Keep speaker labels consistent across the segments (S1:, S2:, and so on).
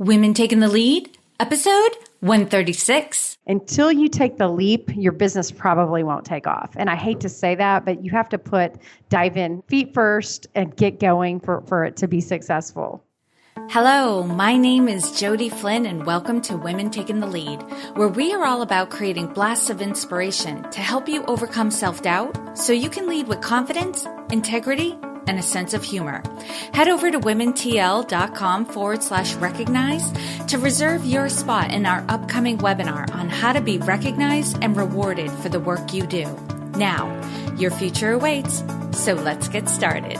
S1: Women Taking the Lead, episode 136.
S2: Until you take the leap, your business probably won't take off. And I hate to say that, but you have to dive in feet first and get going for it to be successful.
S1: Hello, my name is Jody Flynn and welcome to Women Taking the Lead, where we are all about creating blasts of inspiration to help you overcome self-doubt so you can lead with confidence, integrity, and a sense of humor. Head over to womentl.com/recognize to reserve your spot in our upcoming webinar on how to be recognized and rewarded for the work you do. Now, your future awaits, so let's get started.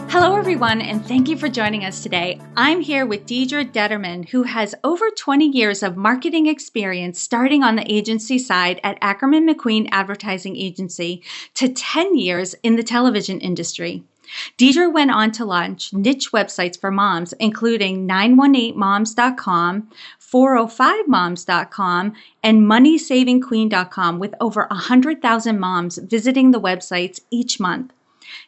S1: Hello, everyone, and thank you for joining us today. I'm here with Deedra Determan, who has over 20 years of marketing experience starting on the agency side at Ackerman McQueen Advertising Agency to 10 years in the television industry. Deedra went on to launch niche websites for moms, including 918moms.com, 405moms.com, and moneysavingqueen.com, with over 100,000 moms visiting the websites each month.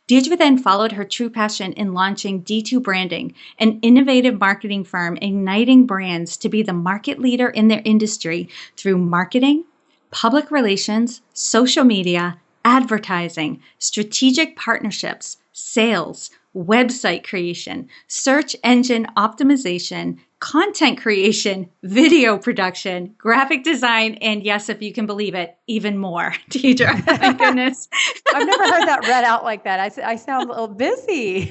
S1: Deedra then followed her true passion in launching D2 Branding, an innovative marketing firm igniting brands to be the market leader in their industry through marketing, public relations, social media, advertising, strategic partnerships, sales, website creation, search engine optimization, content creation, video production, graphic design, and yes, if you can believe it, even more. Deedra, my goodness.
S2: I've never heard that read out like that. I sound a little busy.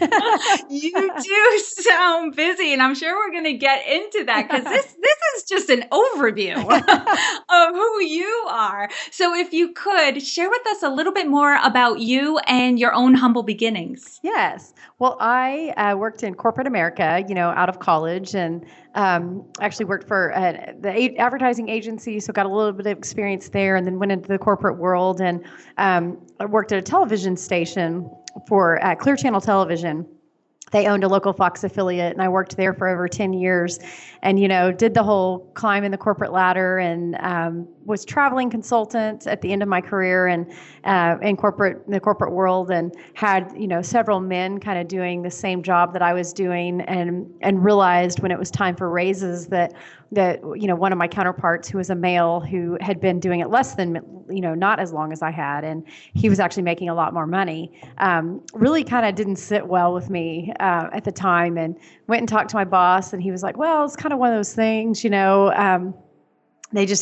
S1: You do sound busy, and I'm sure we're going to get into that because this is just an overview of who you are. So if you could share with us a little bit more about you and your own humble beginnings.
S2: Yes. Well, I worked in corporate America, out of college, and actually worked for the advertising agency, so got a little bit of experience there, and then went into the corporate world and I worked at a television station for Clear Channel Television. They owned a local Fox affiliate, and I worked there for over 10 years and, did the whole climb in the corporate ladder and was traveling consultant at the end of my career and in the corporate world, and had, several men kind of doing the same job that I was doing, and realized when it was time for raises that one of my counterparts, who was a male who had been doing it less than, not as long as I had, and he was actually making a lot more money, really kind of didn't sit well with me at the time, and went and talked to my boss, and he was like, well, it's kind of one of those things,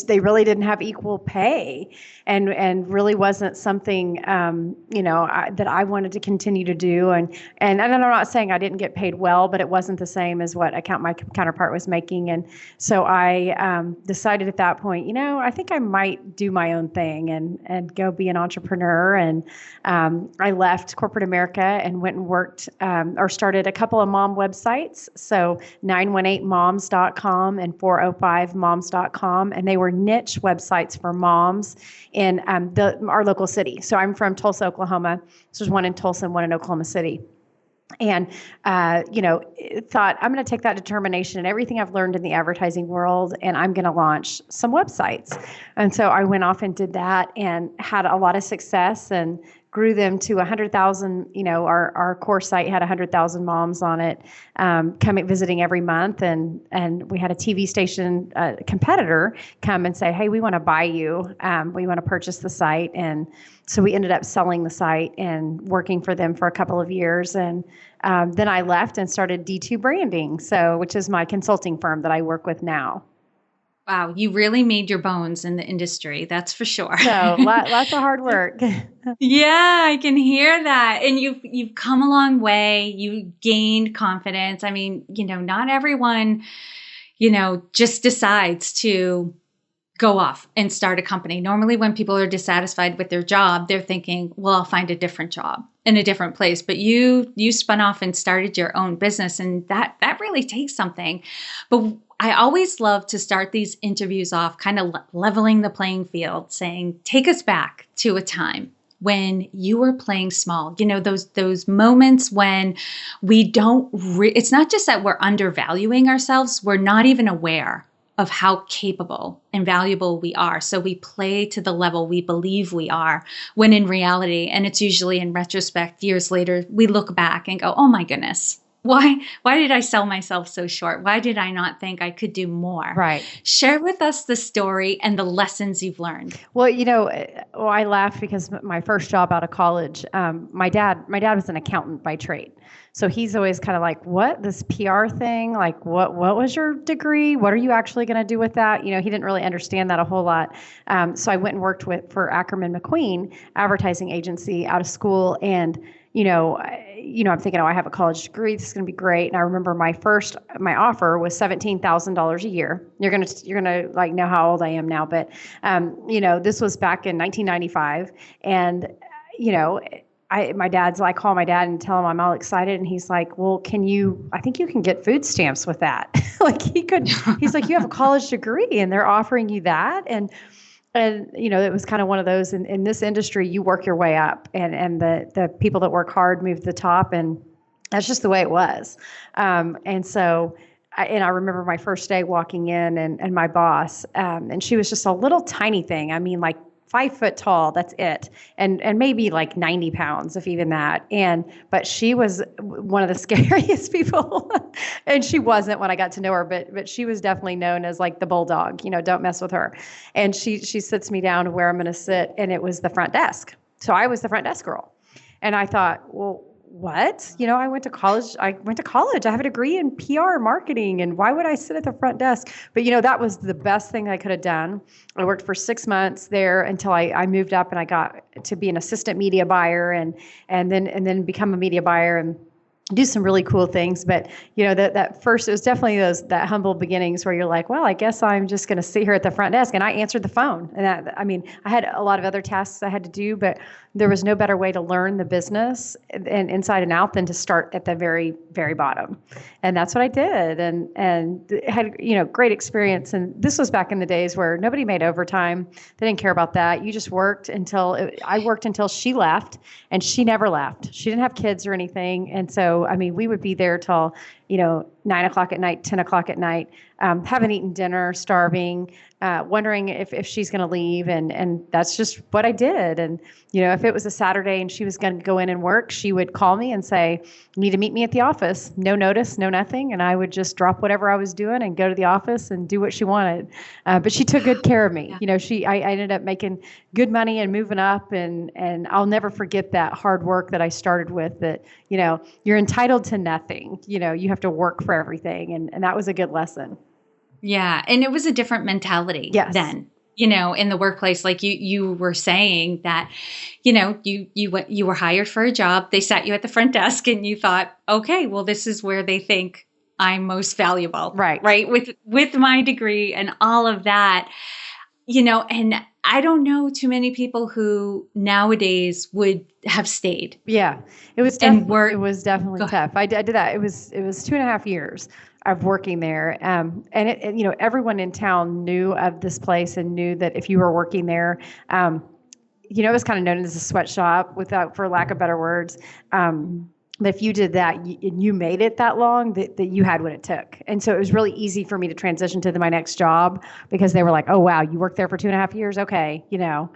S2: they really didn't have equal pay, and really wasn't something, that I wanted to continue to do. And I'm not saying I didn't get paid well, but it wasn't the same as what my counterpart was making. And so I decided at that point, I think I might do my own thing and go be an entrepreneur. And I left corporate America and went and worked or started a couple of mom websites. So 918moms.com and 405moms.com. And they were niche websites for moms in our local city. So I'm from Tulsa, Oklahoma. So there's one in Tulsa and one in Oklahoma City. And, thought I'm going to take that determination and everything I've learned in the advertising world, and I'm going to launch some websites. And so I went off and did that and had a lot of success and grew them to 100,000. Our core site had 100,000 moms on it, coming visiting every month, and we had a TV station competitor come and say, "Hey, we want to buy you. We want to purchase the site." And so we ended up selling the site and working for them for a couple of years, and then I left and started D2 Branding, which is my consulting firm that I work with now.
S1: Wow, you really made your bones in the industry, that's for sure.
S2: So lots of hard work.
S1: Yeah, I can hear that. And you've come a long way. You gained confidence. I mean, not everyone, just decides to go off and start a company. Normally when people are dissatisfied with their job, they're thinking, well, I'll find a different job in a different place. But you spun off and started your own business, and that really takes something. But I always love to start these interviews off kind of leveling the playing field, saying, take us back to a time when you were playing small, those moments when we don't, it's not just that we're undervaluing ourselves, we're not even aware of how capable and valuable we are. So we play to the level we believe we are, when in reality, and it's usually in retrospect, years later, we look back and go, oh my goodness, why did I sell myself so short? Why did I not think I could do more?
S2: Right.
S1: Share with us the story and the lessons you've learned.
S2: Well, I laugh because my first job out of college, my dad was an accountant by trade. So he's always kind of like, what, this PR thing? Like, what was your degree? What are you actually going to do with that? He didn't really understand that a whole lot. So I went and worked for Ackerman McQueen Advertising Agency out of school. And, I'm thinking, oh, I have a college degree. This is going to be great. And I remember my offer was $17,000 a year. You're gonna like know how old I am now, but this was back in 1995, and I call my dad and tell him I'm all excited, and he's like, well, I think you can get food stamps with that. He's like, you have a college degree and they're offering you that. And it was kind of one of those in this industry, you work your way up, and the people that work hard move to the top, and that's just the way it was. I remember my first day walking in, and my boss, and she was just a little tiny thing. I mean, like 5 foot tall, that's it. And maybe like 90 pounds, if even that. But she was one of the scariest people. And she wasn't when I got to know her, but she was definitely known as like the bulldog, don't mess with her. And she sits me down to where I'm going to sit, and it was the front desk. So I was the front desk girl. And I thought, well, what? I went to college. I have a degree in PR marketing, and why would I sit at the front desk? But that was the best thing I could have done. I worked for 6 months there until I moved up and I got to be an assistant media buyer, and then become a media buyer and do some really cool things. But that first, it was definitely that humble beginnings where you're like, well, I guess I'm just going to sit here at the front desk, and I answered the phone. And I had a lot of other tasks I had to do, but there was no better way to learn the business and inside and out than to start at the very, very bottom. And that's what I did, and had great experience. And this was back in the days where nobody made overtime. They didn't care about that. You just worked I worked until she left, and she never left. She didn't have kids or anything, and so we would be there till 9 o'clock at night, 10 o'clock at night, haven't eaten dinner, starving, wondering if she's going to leave. And that's just what I did. And, if it was a Saturday and she was going to go in and work, she would call me and say, you need to meet me at the office. No notice, no nothing. And I would just drop whatever I was doing and go to the office and do what she wanted. But she took good care of me. Yeah. I ended up making good money and moving up. And I'll never forget that hard work that I started with, that, you're entitled to nothing. You have to work for everything. And that was a good lesson.
S1: Yeah. And it was a different mentality then, in the workplace. Like you were saying that, you were hired for a job. They sat you at the front desk and you thought, okay, well, this is where they think I'm most valuable.
S2: Right.
S1: Right. With my degree and all of that, and I don't know too many people who nowadays would have stayed.
S2: Yeah. It was definitely tough. I did that. It was 2.5 years of working there. And everyone in town knew of this place and knew that if you were working there, it was kind of known as a sweatshop, for lack of better words. If you did that and you made it that long, that you had what it took. And so it was really easy for me to transition to my next job, because they were like, oh, wow, you worked there for 2.5 years. Okay. Yeah.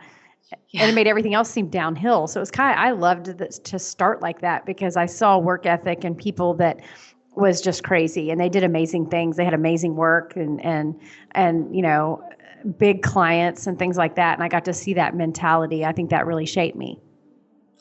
S2: And it made everything else seem downhill. So it was I loved to start like that, because I saw work ethic and people that was just crazy, and they did amazing things. They had amazing work and big clients and things like that. And I got to see that mentality. I think that really shaped me.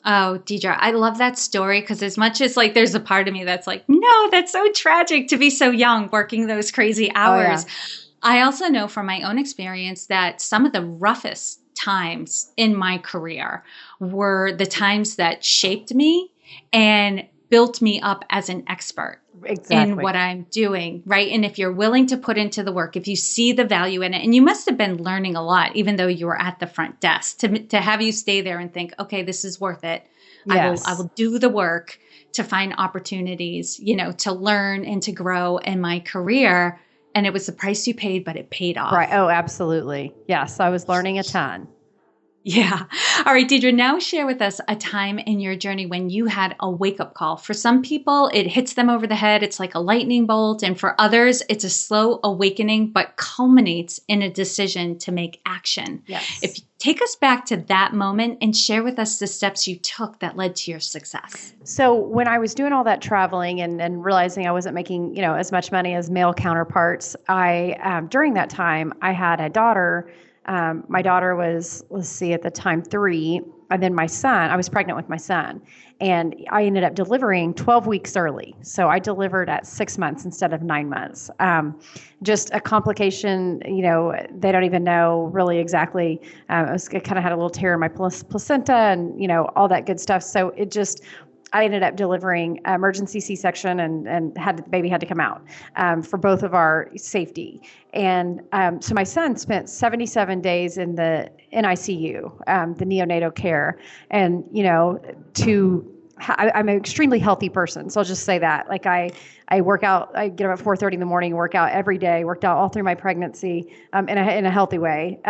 S1: Oh, Deedra, I love that story, because as much as like there's a part of me that's like, no, that's so tragic to be so young working those crazy hours. Oh, yeah. I also know from my own experience that some of the roughest times in my career were the times that shaped me and built me up as an expert. Exactly. In what I'm doing, right? And if you're willing to put into the work, if you see the value in it, and you must have been learning a lot, even though you were at the front desk, to have you stay there and think, okay, this is worth it. Yes. I will do the work to find opportunities, to learn and to grow in my career. And it was the price you paid, but it paid off.
S2: Right. Oh, absolutely. Yes. I was learning a ton.
S1: Yeah. All right, Deidre, now share with us a time in your journey when you had a wake up call. For some people, it hits them over the head. It's like a lightning bolt. And for others, it's a slow awakening, but culminates in a decision to make action. If
S2: Yes.
S1: you take us back to that moment and share with us the steps you took that led to your success.
S2: So when I was doing all that traveling and realizing I wasn't making, as much money as male counterparts, during that time, I had a daughter. My daughter was, let's see, at the time 3, and then my son. I was pregnant with my son, and I ended up delivering 12 weeks early. So I delivered at 6 months instead of 9 months. Just a complication. They don't even know really exactly. I kind of had a little tear in my placenta, and all that good stuff. So I ended up delivering emergency C-section, and the baby had to come out for both of our safety. And so my son spent 77 days in the NICU, the neonatal care. And, I'm an extremely healthy person. So I'll just say that. Like I work out, I get up at 4:30 in the morning, work out every day, worked out all through my pregnancy in a healthy way.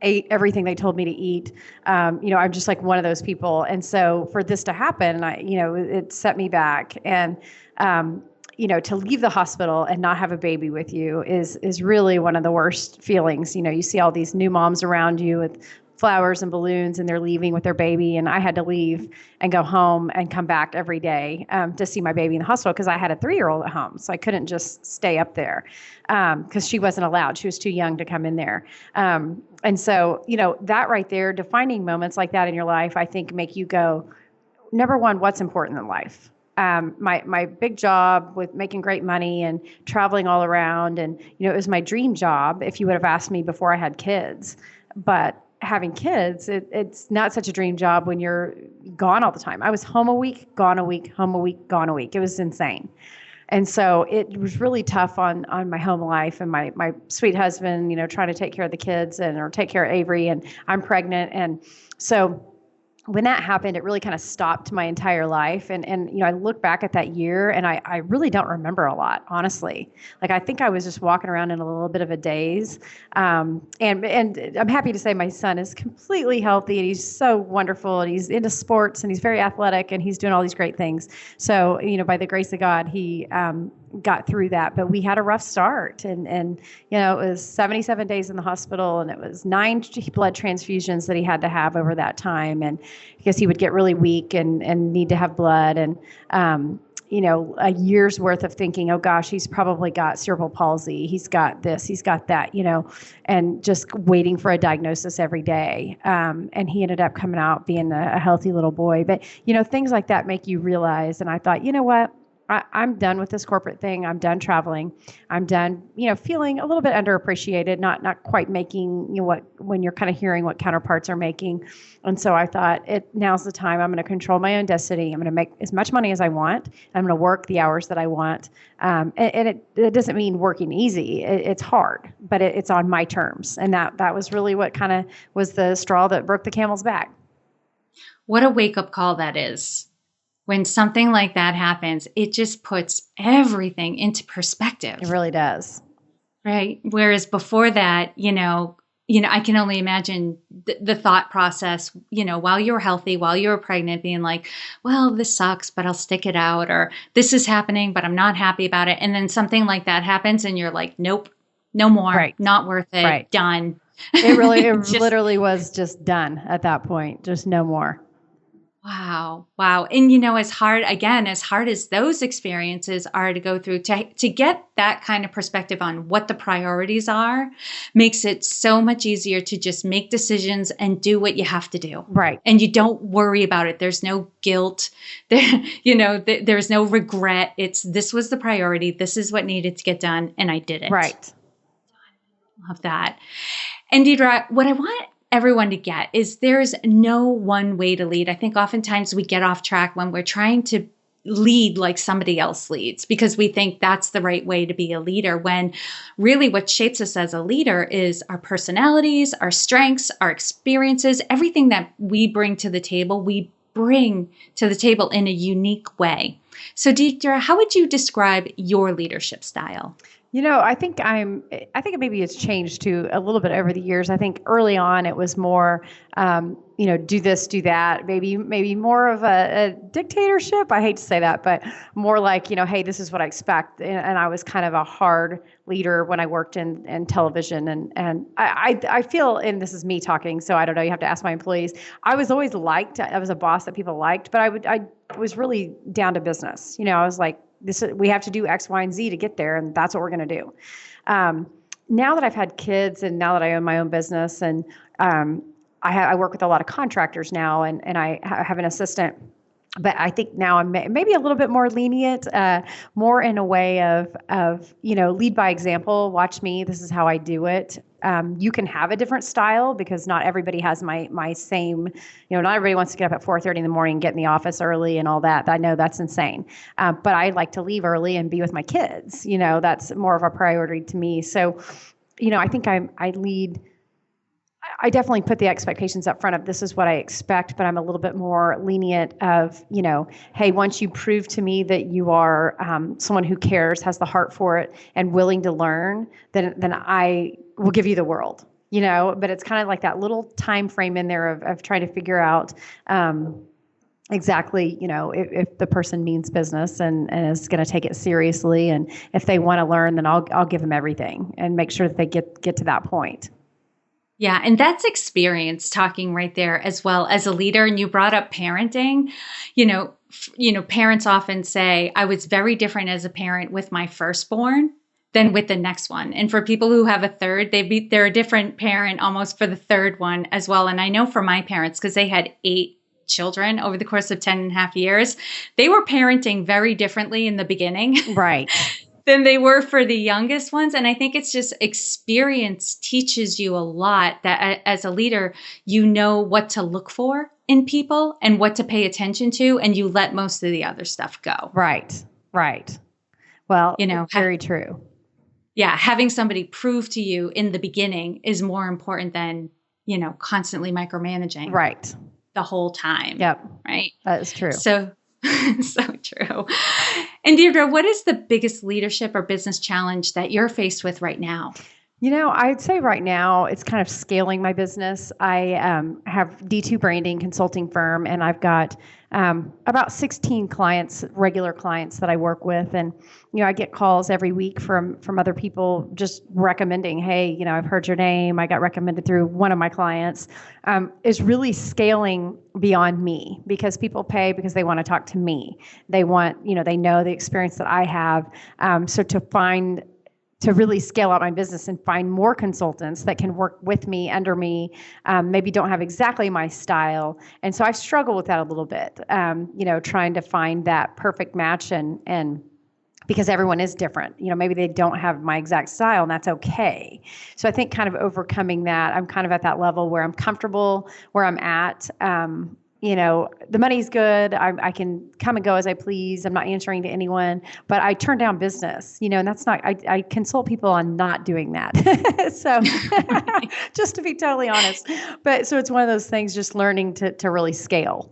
S2: Ate everything they told me to eat. I'm just like one of those people. And so for this to happen, it set me back. And, to leave the hospital and not have a baby with you is really one of the worst feelings. You see all these new moms around you with flowers and balloons, and they're leaving with their baby. And I had to leave and go home and come back every day to see my baby in the hospital, because I had a 3-year-old at home. So I couldn't just stay up there because she wasn't allowed. She was too young to come in there. And so, that right there, defining moments like that in your life, I think make you go, number one, what's important in life? My big job with making great money and traveling all around. And, it was my dream job if you would have asked me before I had kids. But having kids, it's not such a dream job when you're gone all the time. I was home a week, gone a week, home a week, gone a week. It was insane. And so it was really tough on my home life, and my sweet husband, trying to take care of the kids or take care of Avery, and I'm pregnant. And so when that happened, it really kind of stopped my entire life. And I look back at that year, and I really don't remember a lot, honestly. Like, I think I was just walking around in a little bit of a daze. And I'm happy to say my son is completely healthy, and he's so wonderful, and he's into sports, and he's very athletic, and he's doing all these great things. So, by the grace of God, he got through that. But we had a rough start, and it was 77 days in the hospital, and it was 9 blood transfusions that he had to have over that time, and because he would get really weak and need to have blood, and a year's worth of thinking, oh gosh, he's probably got cerebral palsy, he's got this, he's got that, and just waiting for a diagnosis every day. And he ended up coming out being a healthy little boy. But things like that make you realize. And I thought, you know what? I'm done with this corporate thing. I'm done traveling. I'm done, feeling a little bit underappreciated, not quite making, when you're kind of hearing what counterparts are making. And so I thought, now's the time. I'm going to control my own destiny. I'm going to make as much money as I want. I'm going to work the hours that I want. And it doesn't mean working easy. It's hard, but it's on my terms. And that was really what kind of was the straw that broke the camel's back.
S1: What a wake-up call that is. When something like that happens, it just puts everything into perspective.
S2: It really does.
S1: Right. Whereas before that, I can only imagine the thought process, while you were healthy, while you were pregnant, being like, well, this sucks, but I'll stick it out, or this is happening, but I'm not happy about it. And then something like that happens and you're like, nope, no more, right. Not worth it, right. Done.
S2: It literally was just done at that point, just no more.
S1: Wow. And as hard as those experiences are to go through, to get that kind of perspective on what the priorities are, makes it so much easier to just make decisions and do what you have to do.
S2: Right.
S1: And you don't worry about it. There's no guilt. There's no regret. This was the priority. This is what needed to get done. And I did it.
S2: Right.
S1: Love that. And Deedra, what I want everyone to get is there's no one way to lead. I think oftentimes we get off track when we're trying to lead like somebody else leads, because we think that's the right way to be a leader, when really what shapes us as a leader is our personalities, our strengths, our experiences, everything that we bring to the table, we bring to the table in a unique way. So, Deidre, how would you describe your leadership style?
S2: I think maybe it's changed too a little bit over the years. I think early on it was more, do this, do that, maybe more of a dictatorship. I hate to say that, but more like, hey, this is what I expect. And I was kind of a hard leader when I worked in television. And I feel, and this is me talking, so I don't know, you have to ask my employees. I was always liked. I was a boss that people liked, but I was really down to business. I was like, we have to do X, Y, and Z to get there, and that's what we're going to do. Now that I've had kids, and now that I own my own business, and I work with a lot of contractors now, and I have an assistant. But I think now I'm maybe a little bit more lenient, more in a way of lead by example. Watch me. This is how I do it. You can have a different style because not everybody has my same. Not everybody wants to get up at 4:30 in the morning, get in the office early, and all that. I know that's insane. But I like to leave early and be with my kids. That's more of a priority to me. So, I think I lead. I definitely put the expectations up front of this is what I expect, but I'm a little bit more lenient of, hey, once you prove to me that you are someone who cares, has the heart for it, and willing to learn, then I will give you the world, but it's kind of like that little time frame in there of trying to figure out exactly, if the person means business and is going to take it seriously. And if they want to learn, then I'll give them everything and make sure that they get to that point.
S1: Yeah, and that's experience talking right there as well as a leader. And you brought up parenting. Parents often say, I was very different as a parent with my firstborn than with the next one. And for people who have a third, they're a different parent almost for the third one as well. And I know for my parents, because they had 8 children over the course of 10 and a half years, they were parenting very differently in the beginning.
S2: Right.
S1: Than they were for the youngest ones. And I think it's just experience teaches you a lot that as a leader, you know what to look for in people and what to pay attention to, and you let most of the other stuff go.
S2: Right. Well, very true.
S1: Yeah. Having somebody prove to you in the beginning is more important than, constantly micromanaging.
S2: Right.
S1: The whole time.
S2: Yep.
S1: Right.
S2: That is true.
S1: So true. And Deidre, what is the biggest leadership or business challenge that you're faced with right now?
S2: I'd say right now it's kind of scaling my business. I have D2 branding consulting firm, and I've got about 16 clients, regular clients that I work with. And, I get calls every week from other people just recommending, hey, I've heard your name. I got recommended through one of my clients. Is really scaling beyond me because people pay because they want to talk to me. They want, they know the experience that I have. So to really scale out my business and find more consultants that can work with me, under me, maybe don't have exactly my style. And so I struggle with that a little bit, trying to find that perfect match and because everyone is different. Maybe they don't have my exact style, and that's okay. So I think kind of overcoming that, I'm kind of at that level where I'm comfortable where I'm at. The money's good. I can come and go as I please. I'm not answering to anyone, but I turn down business, and that's not, I consult people on not doing that. So just to be totally honest, but so it's one of those things, just learning to really scale.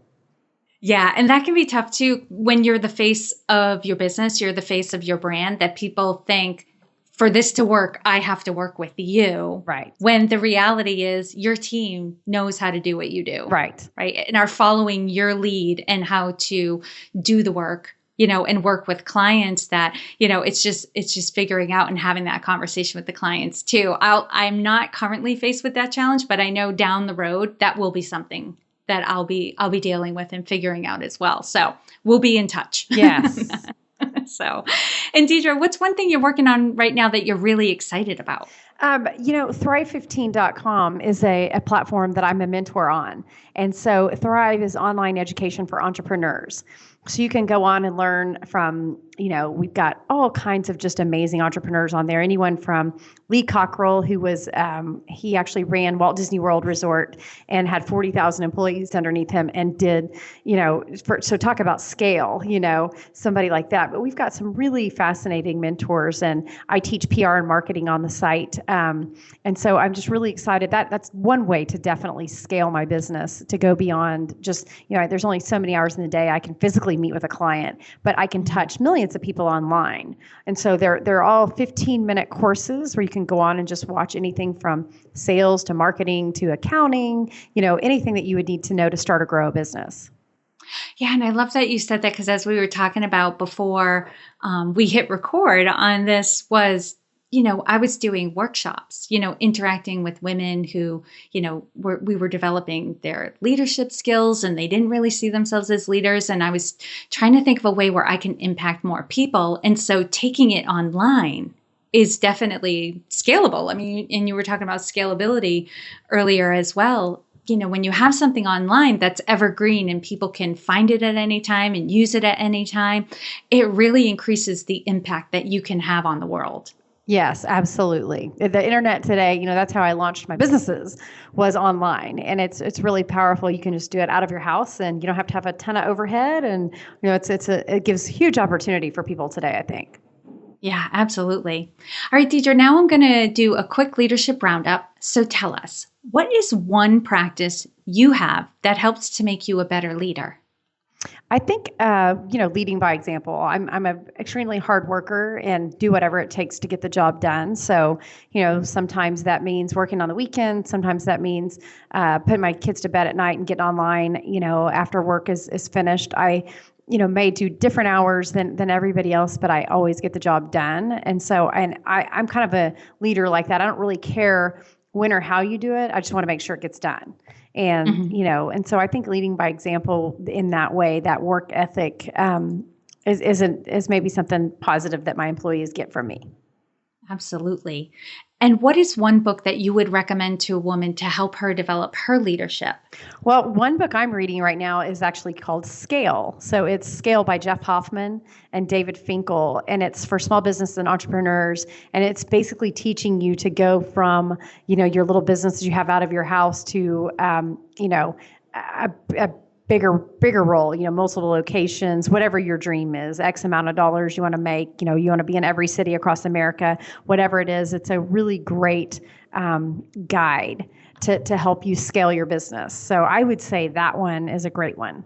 S1: Yeah. And that can be tough too. When you're the face of your business, you're the face of your brand, that people think, for this to work, I have to work with you.
S2: Right.
S1: When the reality is your team knows how to do what you do.
S2: Right.
S1: Right. And are following your lead and how to do the work, and work with clients that, it's just figuring out and having that conversation with the clients too. I'm not currently faced with that challenge, but I know down the road that will be something that I'll be dealing with and figuring out as well. So we'll be in touch.
S2: Yes.
S1: So, and Deidre, what's one thing you're working on right now that you're really excited about?
S2: Thrive15.com is a platform that I'm a mentor on. And so Thrive is online education for entrepreneurs. So you can go on and learn from, we've got all kinds of just amazing entrepreneurs on there. Anyone from Lee Cockrell, who was, he actually ran Walt Disney World Resort and had 40,000 employees underneath him and did, so talk about scale, somebody like that. But we've got some really fascinating mentors, and I teach PR and marketing on the site. And so I'm just really excited. That's one way to definitely scale my business, to go beyond just, there's only so many hours in the day I can physically meet with a client, but I can touch millions of people online. And so they're all 15-minute courses where you can go on and just watch anything from sales to marketing to accounting, anything that you would need to know to start or grow a business.
S1: Yeah, and I love that you said that, because as we were talking about before we hit record on this was, I was doing workshops, interacting with women who, we were developing their leadership skills, and they didn't really see themselves as leaders. And I was trying to think of a way where I can impact more people. And so taking it online is definitely scalable. I mean, and you were talking about scalability earlier as well. When you have something online that's evergreen and people can find it at any time and use it at any time, it really increases the impact that you can have on the world.
S2: Yes, absolutely. The internet today, that's how I launched my businesses, was online, and it's really powerful. You can just do it out of your house, and you don't have to have a ton of overhead, and it gives huge opportunity for people today, I think.
S1: Yeah, absolutely. All right, Deedra, now I'm going to do a quick leadership roundup. So tell us, what is one practice you have that helps to make you a better leader?
S2: I think, leading by example. I'm an extremely hard worker and do whatever it takes to get the job done. So, sometimes that means working on the weekend. Sometimes that means putting my kids to bed at night and getting online, after work is finished. I may do different hours than everybody else, but I always get the job done. And so, I'm kind of a leader like that. I don't really care when or how you do it. I just want to make sure it gets done. And, and so I think leading by example in that way, that work ethic is maybe something positive that my employees get from me.
S1: Absolutely. And what is one book that you would recommend to a woman to help her develop her leadership?
S2: Well, one book I'm reading right now is actually called Scale. So it's Scale by Jeff Hoffman and David Finkel, and it's for small business and entrepreneurs. And it's basically teaching you to go from, your little business that you have out of your house to, a bigger role, multiple locations, whatever your dream is, X amount of dollars you want to make, you want to be in every city across America, whatever it is. It's a really great guide to help you scale your business. So I would say that one is a great one.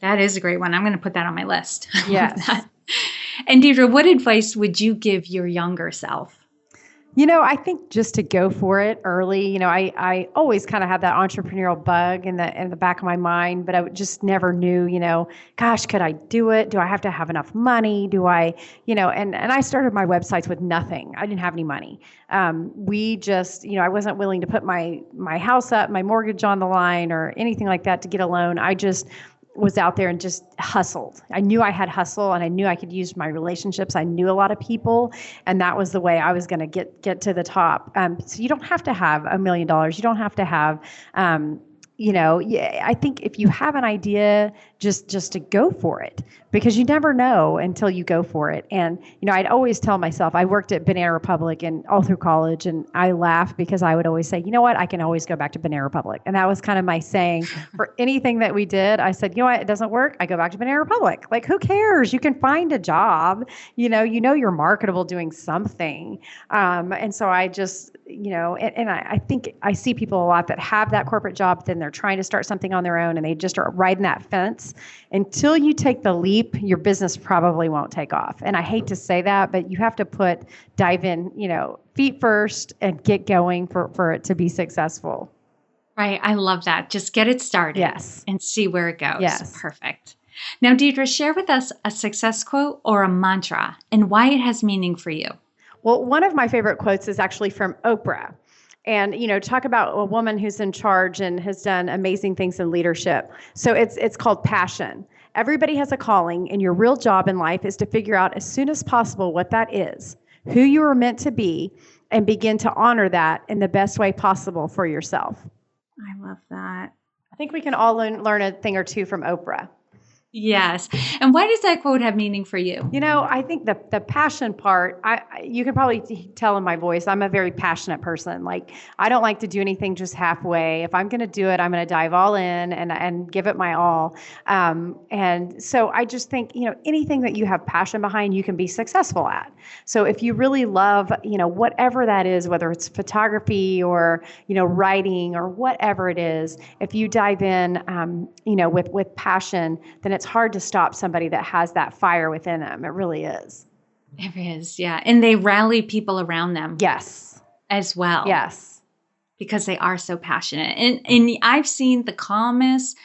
S1: That is a great one. I'm going to put that on my list.
S2: Yes.
S1: And Deedra, what advice would you give your younger self?
S2: I think just to go for it early. I always kind of had that entrepreneurial bug in the back of my mind, but I just never knew, gosh, could I do it? Do I have to have enough money? Do I, and I started my websites with nothing. I didn't have any money. We just, I wasn't willing to put my house up, my mortgage on the line or anything like that to get a loan. I just was out there and just hustled. I knew I had hustle, and I knew I could use my relationships. I knew a lot of people, and that was the way I was going to get to the top. So you don't have to have $1 million. You don't have to have, I think if you have an idea, just to go for it, because you never know until you go for it. And, I'd always tell myself, I worked at Banana Republic and all through college, and I laugh because I would always say, you know what, I can always go back to Banana Republic. And that was kind of my saying for anything that we did. I said, you know what, it doesn't work, I go back to Banana Republic. Like, who cares? You can find a job, you're marketable doing something. And so I just, I think I see people a lot that have that corporate job, then they're trying to start something on their own, and they just are riding that fence. Until you take the leap, your business probably won't take off. And I hate to say that, but you have to dive in, feet first and get going for it to be successful.
S1: Right. I love that. Just get it started.
S2: Yes.
S1: And see where it goes.
S2: Yes.
S1: Perfect. Now, Deedra, share with us a success quote or a mantra and why it has meaning for you.
S2: Well, one of my favorite quotes is actually from Oprah. And, talk about a woman who's in charge and has done amazing things in leadership. So it's called passion. Everybody has a calling, and your real job in life is to figure out as soon as possible what that is, who you are meant to be, and begin to honor that in the best way possible for yourself.
S1: I love that.
S2: I think we can all learn a thing or two from Oprah.
S1: Yes. And why does that quote have meaning for you?
S2: I think the passion part, you can probably tell in my voice, I'm a very passionate person. Like, I don't like to do anything just halfway. If I'm going to do it, I'm going to dive all in and give it my all. And so I just think, anything that you have passion behind, you can be successful at. So if you really love, whatever that is, whether it's photography or, writing or whatever it is, if you dive in, with passion, then it's hard to stop somebody that has that fire within them. It really is.
S1: It is, yeah. And they rally people around them.
S2: Yes.
S1: As well.
S2: Yes.
S1: Because they are so passionate. And I've seen the calmest,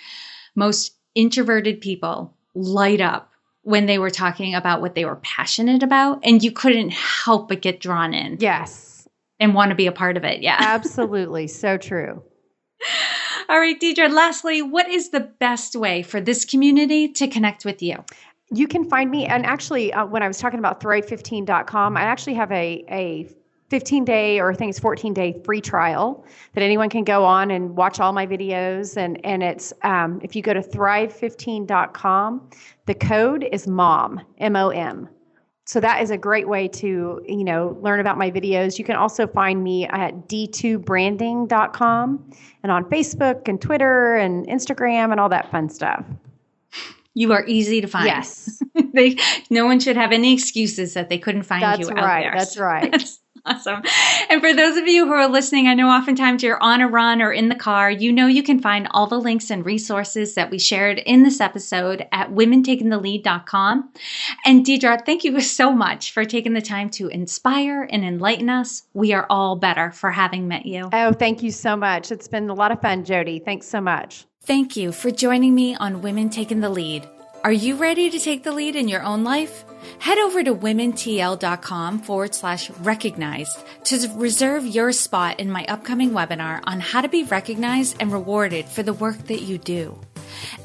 S1: most introverted people light up when they were talking about what they were passionate about. And you couldn't help but get drawn in.
S2: Yes.
S1: And want to be a part of it. Yeah.
S2: Absolutely. So true.
S1: All right, Deedra, lastly, what is the best way for this community to connect with you?
S2: You can find me, and actually, when I was talking about thrive15.com, I actually have a 15-day, or I think it's 14-day free trial that anyone can go on and watch all my videos. And it's, if you go to thrive15.com, the code is MOM, M-O-M. So that is a great way to, learn about my videos. You can also find me at d2branding.com and on Facebook and Twitter and Instagram and all that fun stuff.
S1: You are easy to find.
S2: Yes.
S1: No one should have any excuses that they couldn't find you out there.
S2: That's right.
S1: That's awesome. And for those of you who are listening, I know oftentimes you're on a run or in the car. You can find all the links and resources that we shared in this episode at womentakingthelead.com. And Deedra, thank you so much for taking the time to inspire and enlighten us. We are all better for having met you.
S2: Oh, thank you so much. It's been a lot of fun, Jody. Thanks so much.
S1: Thank you for joining me on Women Taking the Lead. Are you ready to take the lead in your own life? Head over to womentl.com/recognized to reserve your spot in my upcoming webinar on how to be recognized and rewarded for the work that you do.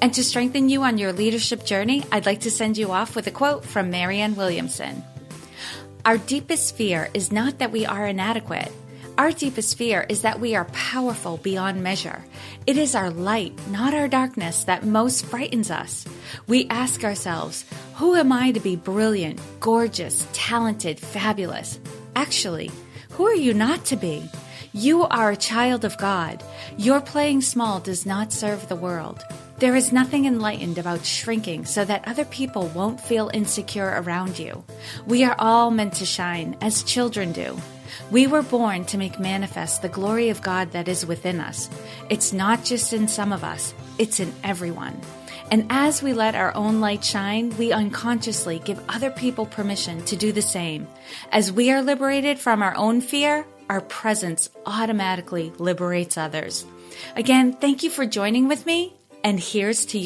S1: And to strengthen you on your leadership journey, I'd like to send you off with a quote from Marianne Williamson. Our deepest fear is not that we are inadequate. Our deepest fear is that we are powerful beyond measure. It is our light, not our darkness, that most frightens us. We ask ourselves, who am I to be brilliant, gorgeous, talented, fabulous? Actually, who are you not to be? You are a child of God. Your playing small does not serve the world. There is nothing enlightened about shrinking so that other people won't feel insecure around you. We are all meant to shine, as children do. We were born to make manifest the glory of God that is within us. It's not just in some of us, it's in everyone. And as we let our own light shine, we unconsciously give other people permission to do the same. As we are liberated from our own fear, our presence automatically liberates others. Again, thank you for joining with me, and here's to you.